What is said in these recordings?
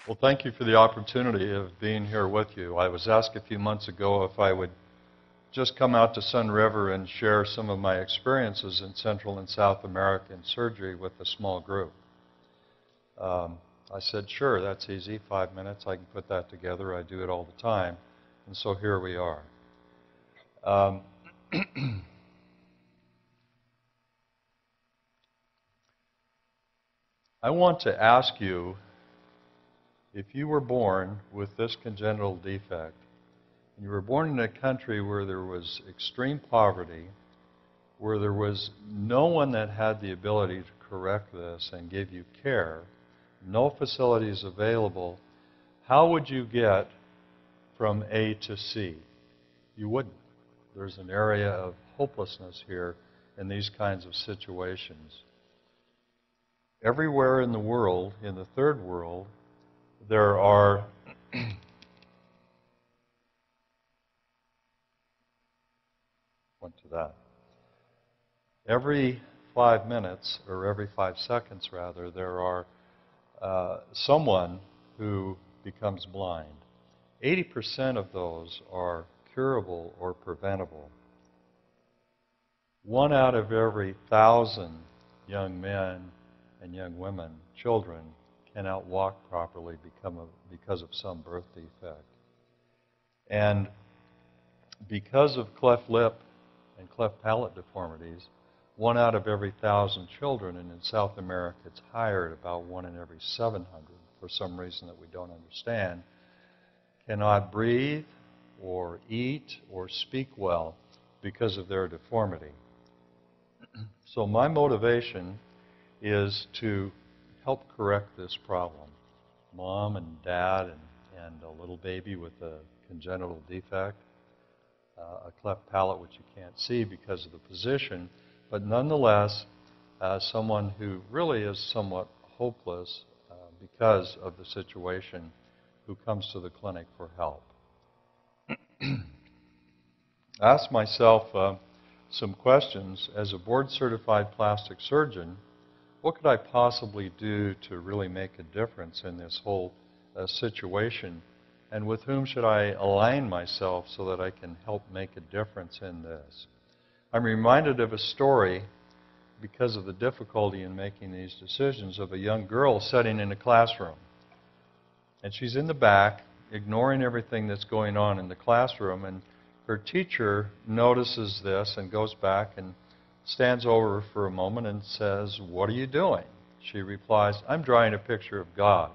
Well, thank you for the opportunity of being here with you. I was asked a few months ago if I would just come out to Sun River and share some of my experiences in Central and South American surgery with a small group. I said, sure, that's easy, 5 minutes, I can put that together. I do it all the time. And so here we are. I want to ask you, if you were born with this congenital defect, and you were born in a country where there was extreme poverty, where there was no one that had the ability to correct this and give you care, no facilities available, how would you get from A to C? You wouldn't. There's an area of hopelessness here in these kinds of situations. Everywhere in the world, in the third world, there are went to that. Every 5 minutes, or every 5 seconds rather, there are someone who becomes blind. 80% of those are curable or preventable. 1 out of every 1,000 young men and young women, children, cannot walk properly because of some birth defect. And because of cleft lip and cleft palate deformities, 1 out of every 1,000 children, and in South America it's higher at about 1 in every 700, for some reason that we don't understand, cannot breathe or eat or speak well because of their deformity. So my motivation is to help correct this problem. Mom and dad and a little baby with a congenital defect, a cleft palate which you can't see because of the position, but nonetheless someone who really is somewhat hopeless because of the situation, who comes to the clinic for help. I asked myself some questions. As a board-certified plastic surgeon, what could I possibly do to really make a difference in this whole situation? And with whom should I align myself so that I can help make a difference in this? I'm reminded of a story, because of the difficulty in making these decisions, of a young girl sitting in a classroom. And she's in the back, ignoring everything that's going on in the classroom, and her teacher notices this and goes back and stands over her for a moment and says, "What are you doing?" She replies, "I'm drawing a picture of God."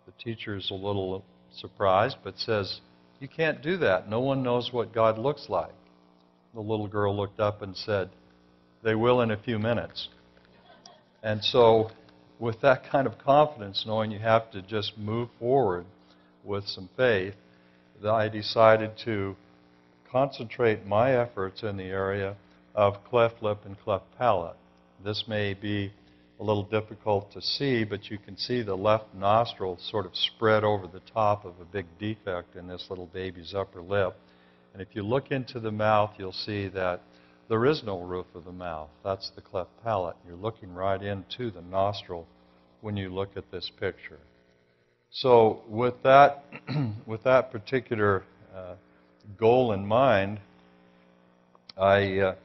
The teacher is a little surprised, but says, "You can't do that. No one knows what God looks like." The little girl looked up and said, "They will in a few minutes." And so, with that kind of confidence, knowing you have to just move forward with some faith, I decided to concentrate my efforts in the area of cleft lip and cleft palate. This may be a little difficult to see, but you can see the left nostril sort of spread over the top of a big defect in this little baby's upper lip. And if you look into the mouth, you'll see that there is no roof of the mouth. That's the cleft palate. You're looking right into the nostril when you look at this picture. So with that, with that particular goal in mind, I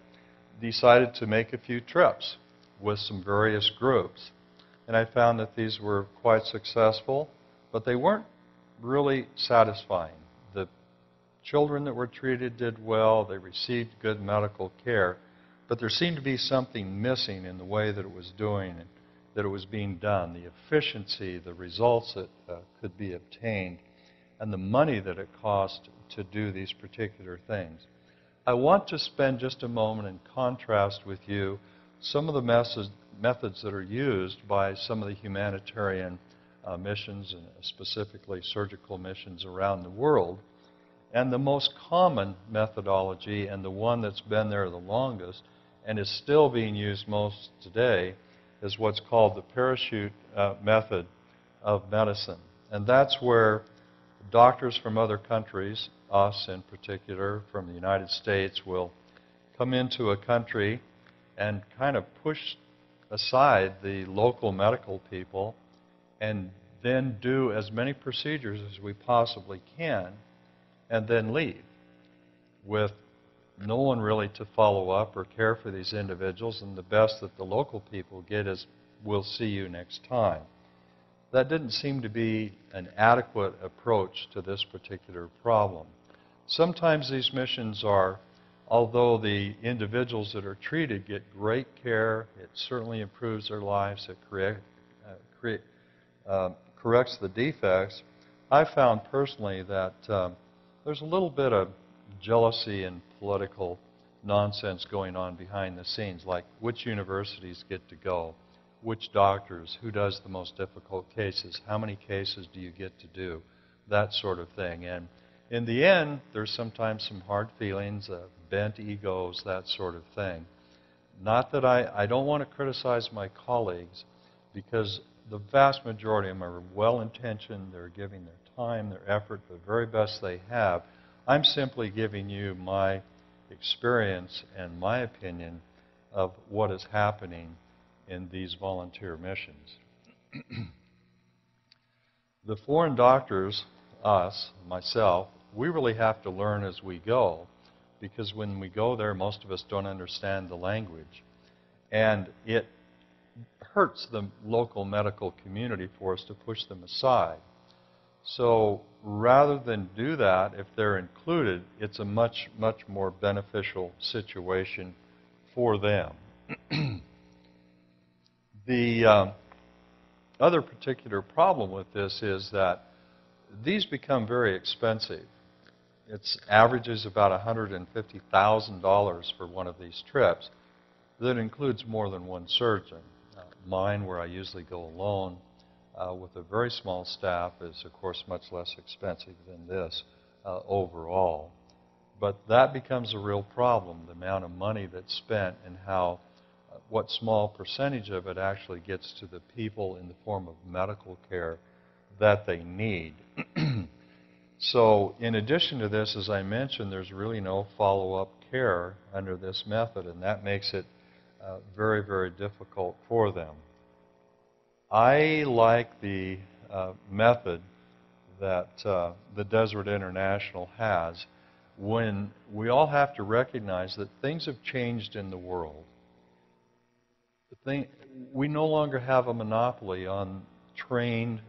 decided to make a few trips with some various groups. And I found that these were quite successful, but they weren't really satisfying. The children that were treated did well, they received good medical care, but there seemed to be something missing in the way that it was doing, that it was being done, the efficiency, the results that could be obtained, and the money that it cost to do these particular things. I want to spend just a moment and contrast with you some of the methods that are used by some of the humanitarian missions, and specifically surgical missions around the world. And the most common methodology, and the one that's been there the longest and is still being used most today, is what's called the parachute method of medicine. And that's where doctors from other countries, us in particular from the United States, will come into a country and kind of push aside the local medical people and then do as many procedures as we possibly can, and then leave with no one really to follow up or care for these individuals, and the best that the local people get is, we'll see you next time. That didn't seem to be an adequate approach to this particular problem. Sometimes these missions are, although the individuals that are treated get great care, it certainly improves their lives, it corrects the defects. I found personally that there's a little bit of jealousy and political nonsense going on behind the scenes, like which universities get to go, which doctors, who does the most difficult cases, how many cases do you get to do, that sort of thing. And in the end, there's sometimes some hard feelings, bent egos, that sort of thing. Not that I don't want to criticize my colleagues, because the vast majority of them are well-intentioned, they're giving their time, their effort, the very best they have. I'm simply giving you my experience and my opinion of what is happening in these volunteer missions. The foreign doctors, us, myself, we really have to learn as we go, because when we go there, most of us don't understand the language. And it hurts the local medical community for us to push them aside. So rather than do that, if they're included, it's a much, much more beneficial situation for them. The other particular problem with this is that these become very expensive. It averages about $150,000 for one of these trips. That includes more than one surgeon. Mine, where I usually go alone, with a very small staff, is of course much less expensive than this overall. But that becomes a real problem, the amount of money that's spent and how what small percentage of it actually gets to the people in the form of medical care that they need. So in addition to this, as I mentioned, there's really no follow-up care under this method, and that makes it very, very difficult for them. I like the method that the Desert International has, when we all have to recognize that things have changed in the world. We no longer have a monopoly on trained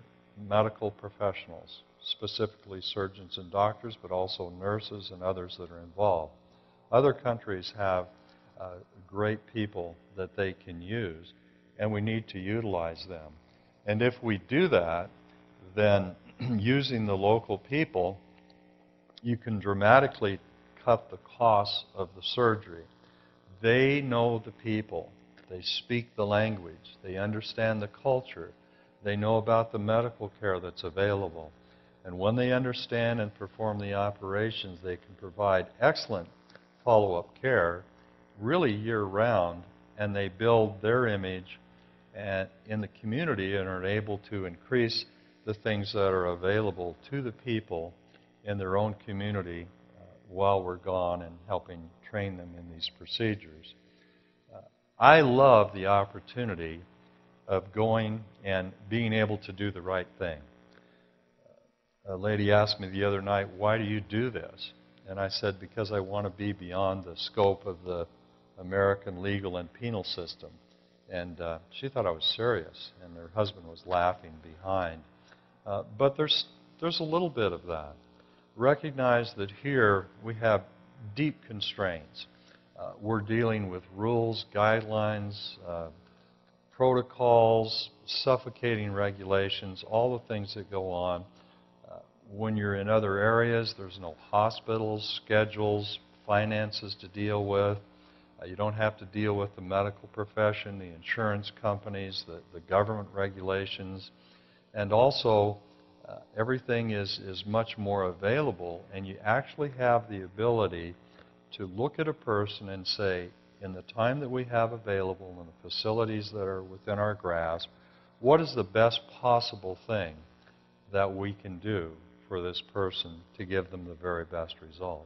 medical professionals, specifically surgeons and doctors, but also nurses and others that are involved. Other countries have great people that they can use, and we need to utilize them. And if we do that, then using the local people, you can dramatically cut the costs of the surgery. They know the people. They speak the language. They understand the culture. They know about the medical care that's available. And when they understand and perform the operations, they can provide excellent follow-up care really year-round, and they build their image in the community and are able to increase the things that are available to the people in their own community while we're gone, and helping train them in these procedures. I love the opportunity of going and being able to do the right thing. A lady asked me the other night, "Why do you do this?" And I said, because I want to be beyond the scope of the American legal and penal system. And she thought I was serious, and her husband was laughing behind. But there's a little bit of that. Recognize that here we have deep constraints. We're dealing with rules, guidelines, protocols, suffocating regulations, all the things that go on. When you're in other areas, there's no hospitals, schedules, finances to deal with. You don't have to deal with the medical profession, the insurance companies, the government regulations. And also, everything is much more available, and you actually have the ability to look at a person and say, in the time that we have available and the facilities that are within our grasp, what is the best possible thing that we can do for this person to give them the very best result?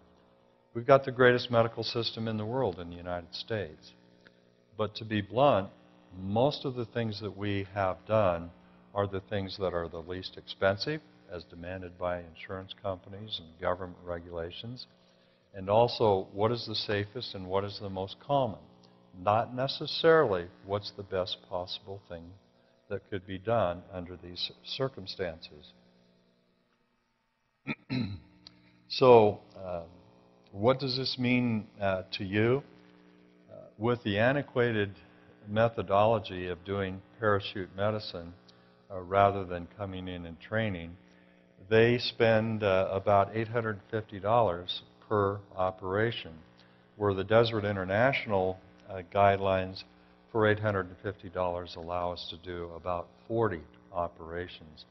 We've got the greatest medical system in the world in the United States. But to be blunt, most of the things that we have done are the things that are the least expensive, as demanded by insurance companies and government regulations, and also what is the safest and what is the most common. Not necessarily what's the best possible thing that could be done under these circumstances. So, what does this mean to you? With the antiquated methodology of doing parachute medicine, rather than coming in and training, they spend about $850 per operation, where the Desert International guidelines for $850 allow us to do about 40 operations.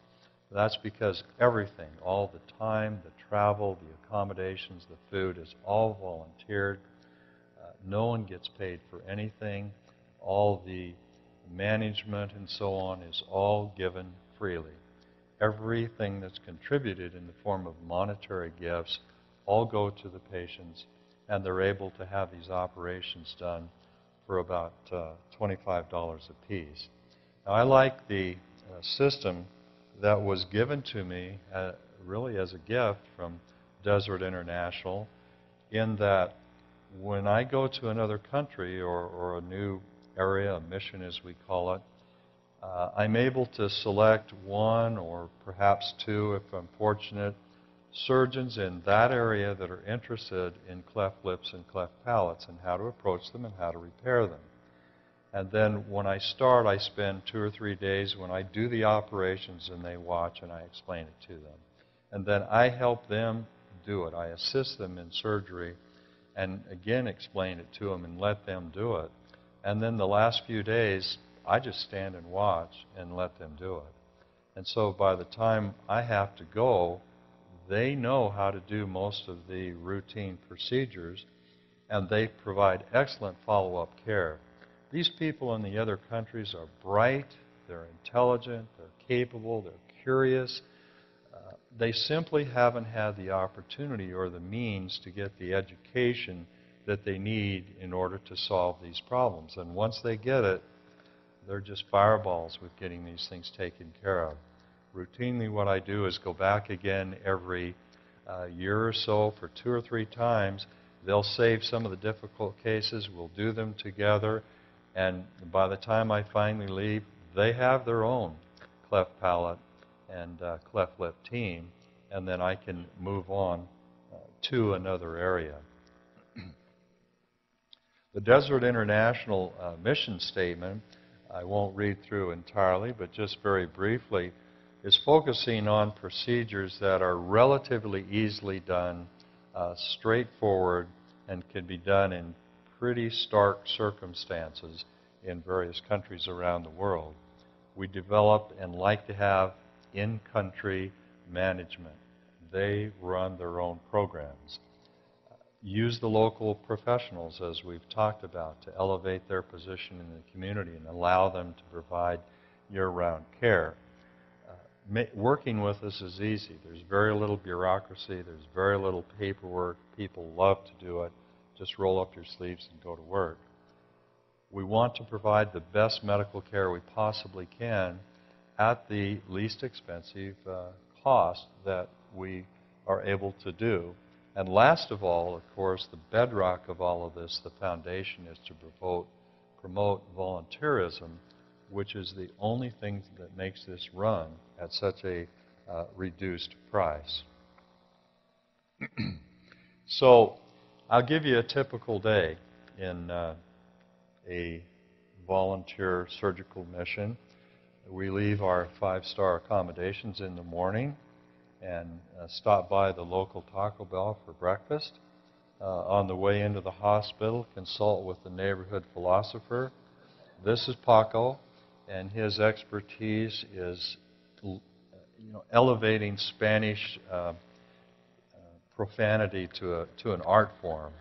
That's because everything, all the time, the travel, the accommodations, the food is all volunteered. No one gets paid for anything. All the management and so on is all given freely. Everything that's contributed in the form of monetary gifts all go to the patients, and they're able to have these operations done for about $25 a piece. Now, I like the system that was given to me really as a gift from Desert International, in that when I go to another country or a new area, a mission as we call it, I'm able to select one or perhaps two, if I'm fortunate, surgeons in that area that are interested in cleft lips and cleft palates and how to approach them and how to repair them. And then when I start, I spend 2 or 3 days when I do the operations and they watch and I explain it to them. And then I help them do it. I assist them in surgery and again explain it to them and let them do it. And then the last few days, I just stand and watch and let them do it. And so by the time I have to go, they know how to do most of the routine procedures, and they provide excellent follow-up care. These people in the other countries are bright, they're intelligent, they're capable, they're curious. They simply haven't had the opportunity or the means to get the education that they need in order to solve these problems. And once they get it, they're just fireballs with getting these things taken care of. Routinely what I do is go back again every year or so for 2 or 3 times. They'll save some of the difficult cases, we'll do them together, and by the time I finally leave, they have their own cleft palate and cleft lip team, and then I can move on to another area. The Desert International mission statement, I won't read through entirely, but just very briefly, is focusing on procedures that are relatively easily done, straightforward, and can be done in pretty stark circumstances in various countries around the world. We develop and like to have in-country management. They run their own programs. Use the local professionals, as we've talked about, to elevate their position in the community and allow them to provide year-round care. Working with us is easy. There's very little bureaucracy. There's very little paperwork. People love to do it. Just roll up your sleeves and go to work. We want to provide the best medical care we possibly can at the least expensive cost that we are able to do. And last of all, of course, the bedrock of all of this, the foundation, is to promote volunteerism, which is the only thing that makes this run at such a reduced price. So I'll give you a typical day in a volunteer surgical mission. We leave our 5-star accommodations in the morning and stop by the local Taco Bell for breakfast. On the way into the hospital, consult with the neighborhood philosopher. This is Paco, and his expertise is elevating Spanish profanity to an art form.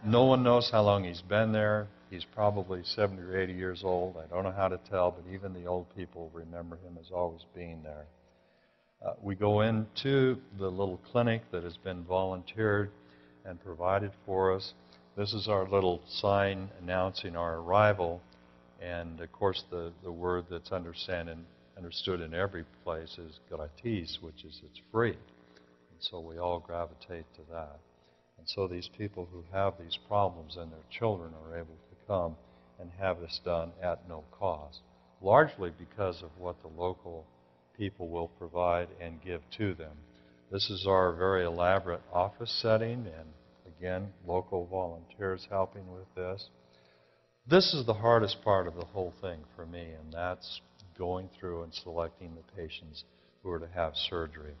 No one knows how long he's been there. He's probably 70 or 80 years old. I don't know how to tell, but even the old people remember him as always being there. We go into the little clinic that has been volunteered and provided for us. This is our little sign announcing our arrival, and of course the word that's understood in every place is gratis, which is it's free. And so we all gravitate to that. And so these people who have these problems and their children are able to come and have this done at no cost, largely because of what the local people will provide and give to them. This is our very elaborate office setting, and again, local volunteers helping with this. This is the hardest part of the whole thing for me, and that's going through and selecting the patients who are to have surgery.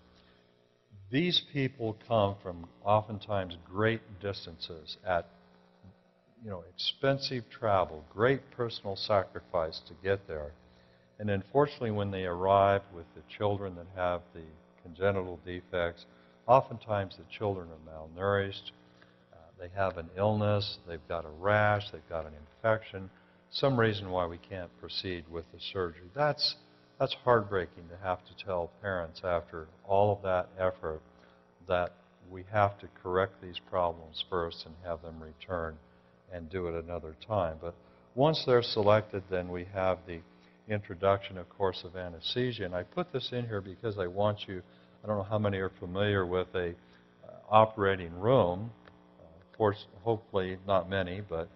These people come from oftentimes great distances at expensive travel, great personal sacrifice to get there. And unfortunately, when they arrive with the children that have the congenital defects, oftentimes the children are malnourished, they have an illness, they've got a rash, they've got an infection, some reason why we can't proceed with the surgery. That's heartbreaking to have to tell parents after all of that effort that we have to correct these problems first and have them return and do it another time. But once they're selected, then we have the introduction, of course, of anesthesia. And I put this in here because I want you, I don't know how many are familiar with a operating room. Of course, hopefully not many, but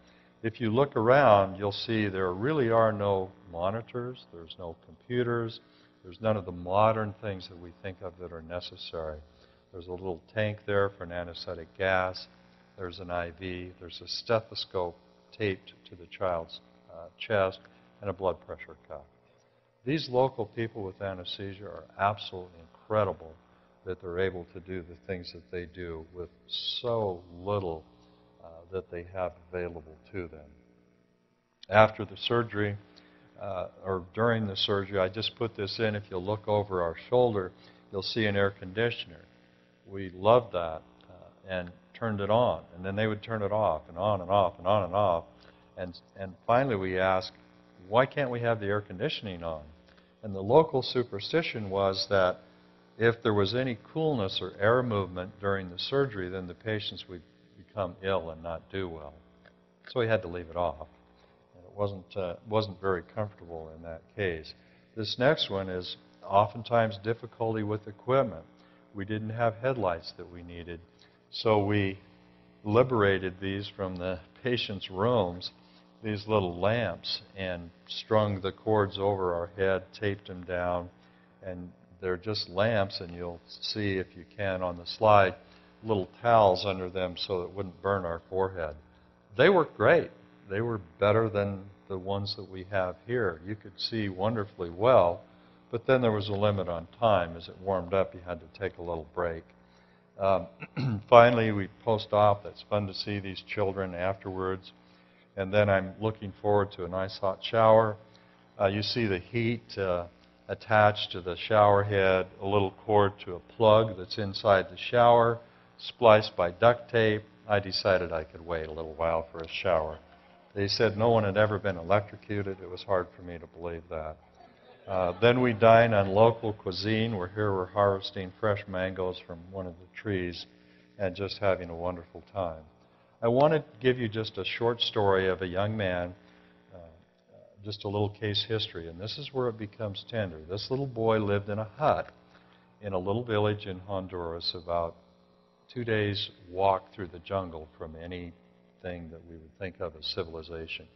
if you look around, you'll see there really are no monitors, there's no computers, there's none of the modern things that we think of that are necessary. There's a little tank there for an anesthetic gas, there's an IV, there's a stethoscope taped to the child's chest, and a blood pressure cuff. These local people with anesthesia are absolutely incredible that they're able to do the things that they do with so little that they have available to them. After the surgery, or during the surgery, I just put this in. If you look over our shoulder, you'll see an air conditioner. We loved that and turned it on. And then they would turn it off and on and off and on and off. And finally we asked, why can't we have the air conditioning on? And the local superstition was that if there was any coolness or air movement during the surgery, then the patients would become ill and not do well. So we had to leave it off. And it wasn't very comfortable in that case. This next one is oftentimes difficulty with equipment. We didn't have headlights that we needed, so we liberated these from the patient's rooms, these little lamps, and strung the cords over our head, taped them down, and they're just lamps, and you'll see, if you can, on the slide, little towels under them so that it wouldn't burn our forehead. They worked great. They were better than the ones that we have here. You could see wonderfully well, but then there was a limit on time. As it warmed up, you had to take a little break. Finally, we post-op. That's fun to see these children afterwards. And then I'm looking forward to a nice hot shower. You see the heat attached to the shower head, a little cord to a plug that's inside the shower, spliced by duct tape. I decided I could wait a little while for a shower. They said no one had ever been electrocuted. It was hard for me to believe that. Then we dine on local cuisine. We're harvesting fresh mangoes from one of the trees and just having a wonderful time. I want to give you just a short story of a young man, just a little case history, and this is where it becomes tender. This little boy lived in a hut in a little village in Honduras, about 2 days' walk through the jungle from anything that we would think of as civilization.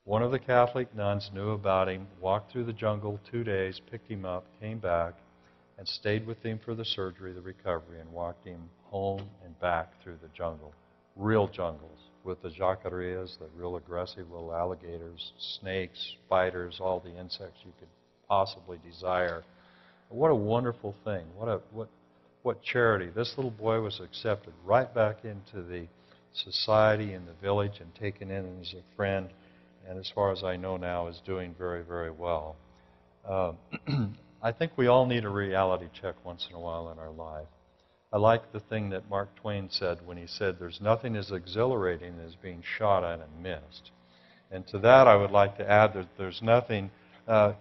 One of the Catholic nuns knew about him, walked through the jungle 2 days, picked him up, came back, and stayed with him for the surgery, the recovery, and walked him home and back through the jungle. Real jungles with the jacarillas, the real aggressive little alligators, snakes, spiders, all the insects you could possibly desire. What a wonderful thing. What charity. This little boy was accepted right back into the society in the village and taken in as a friend, and as far as I know now is doing very, very well. I think we all need a reality check once in a while in our life. I like the thing that Mark Twain said when he said, there's nothing as exhilarating as being shot at and missed. And to that I would like to add that there's nothing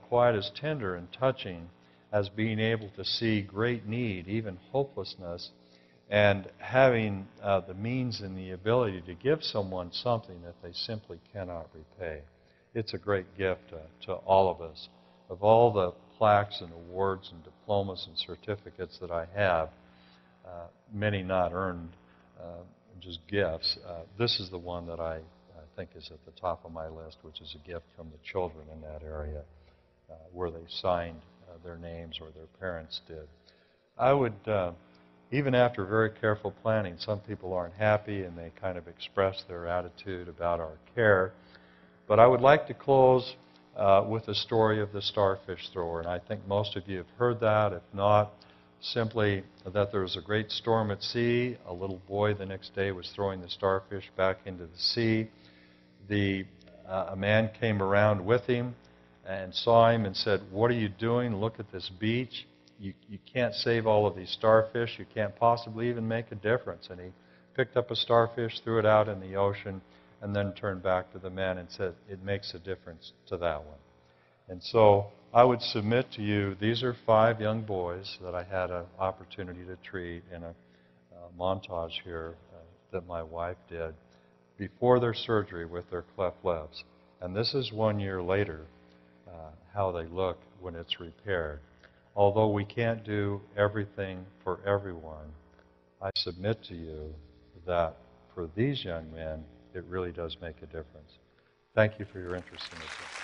quite as tender and touching as being able to see great need, even hopelessness, and having the means and the ability to give someone something that they simply cannot repay. It's a great gift to all of us. Of all the plaques and awards and diplomas and certificates that I have, many not earned, just gifts, this is the one that I think is at the top of my list, which is a gift from the children in that area, where they signed their names or their parents did. I would, even after very careful planning, some people aren't happy and they kind of express their attitude about our care. But I would like to close with the story of the starfish thrower. And I think most of you have heard that. If not, simply that there was a great storm at sea. A little boy the next day was throwing the starfish back into the sea. A man came around with him and saw him and said, "What are you doing? Look at this beach. You can't save all of these starfish. You can't possibly even make a difference." And he picked up a starfish, threw it out in the ocean, and then turned back to the man and said, "It makes a difference to that one." And so I would submit to you, these are 5 young boys that I had an opportunity to treat in a montage here that my wife did before their surgery with their cleft lips. And this is 1 year later, how they look when it's repaired. Although we can't do everything for everyone, I submit to you that for these young men, it really does make a difference. Thank you for your interest in this.